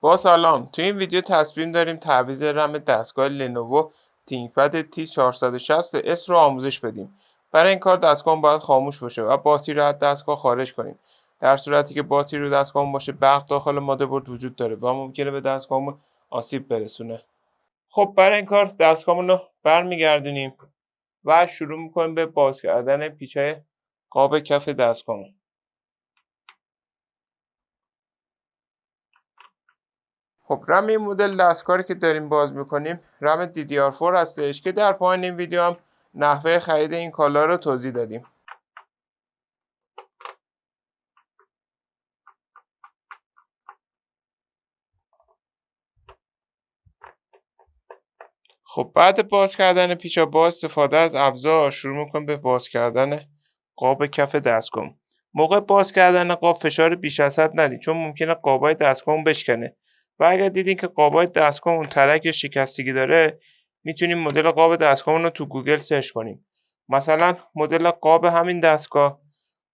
با سلام. تو این ویدیو تصمیم داریم تعویض رم دستگاه لنوو تینکپد T460S رو آموزش بدیم. برای این کار دستگاه باید خاموش باشه و باتری رو از دستگاه خارج کنیم. در صورتی که باتری رو دستگاه باشه برق داخل مادربرد وجود داره و ممکنه به دستگاه آسیب برسونه. خب برای این کار دستگاهمون رو برمیگردونیم و شروع میکنیم به باز کردن پیچای قاب کف دستگاهمون. خب رم این مدل دستگاهی که داریم باز میکنیم رم DDR4 هستش که در پایان این ویدیو هم نحوه خرید این کالا رو توضیح دادیم. خب بعد باز کردن پیچا با استفاده از ابزار شروع میکنیم به باز کردن قاب کف دستگاه. موقع باز کردن قاب فشار بیش از حد ندید چون ممکنه قابای دستگاه بشکنه و اگر دیدین که قابای دستگاه اون ترک یا شکستگی داره میتونیم مدل قاب دستگاه رو تو گوگل سرچ کنیم. مثلا مدل قاب همین دستگاه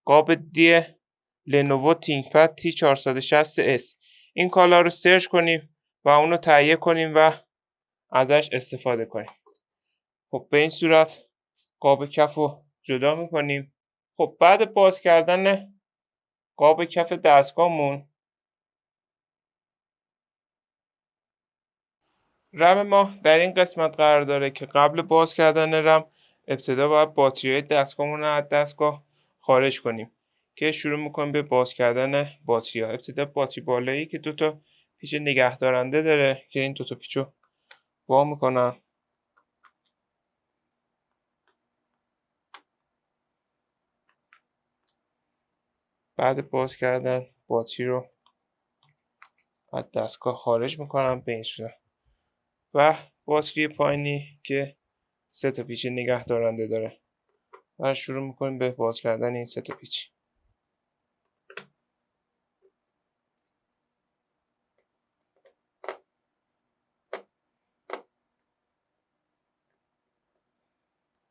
قاب دی لنوو تینکپد T460S این کالا رو سرچ کنیم و اون رو تهیه کنیم و ازش استفاده کنیم. خب به این صورت قاب کف رو جدا میکنیم. خب بعد باز کردن قاب کف دستگاهمون رم ما در این قسمت قرار داره که قبل باز کردن رم ابتدا باید باتری دستگاهمون رو از دستگاه خارج کنیم که شروع میکنیم به باز کردن باتری ها. ابتدا باتری بالایی که دوتا پیچ نگهدارنده داره که این دوتا پیچو وا میکنم. بعد باز کردن باتری رو از دستگاه خارج میکنم به این صورت و باتری پایینی که سه تا پیچ نگهدارنده داره و شروع میکنیم به باز کردن این سه تا پیچ.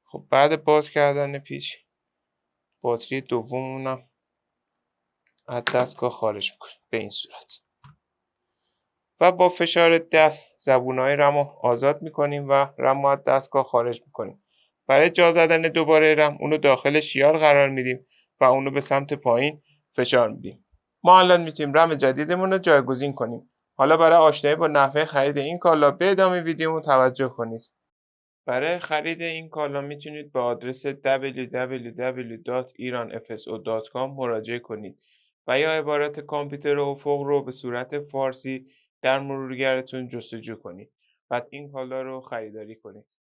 خب بعد باز کردن پیچ باتری دوممونم از دستگاه خارج میکنیم به این صورت و با فشار دست زبونهای رم رو آزاد میکنیم و رم رو از دستگاه خارج میکنیم. برای جا زدن دوباره رم اونو داخل شیار قرار میدیم و اونو به سمت پایین فشار میدیم. ما الان میتونیم رم جدیدمون رو جایگزین کنیم. حالا برای آشنایی با نحوه خرید این کالا به ادامه ویدیومون توجه کنید. برای خرید این کالا میتونید به آدرس www.iranfso.com مراجعه کنید و یا عبارت کامپیوتر افق رو به صورت فارسی در مرورگرتون جستجو کنید. بعد این کالا رو خریداری کنید.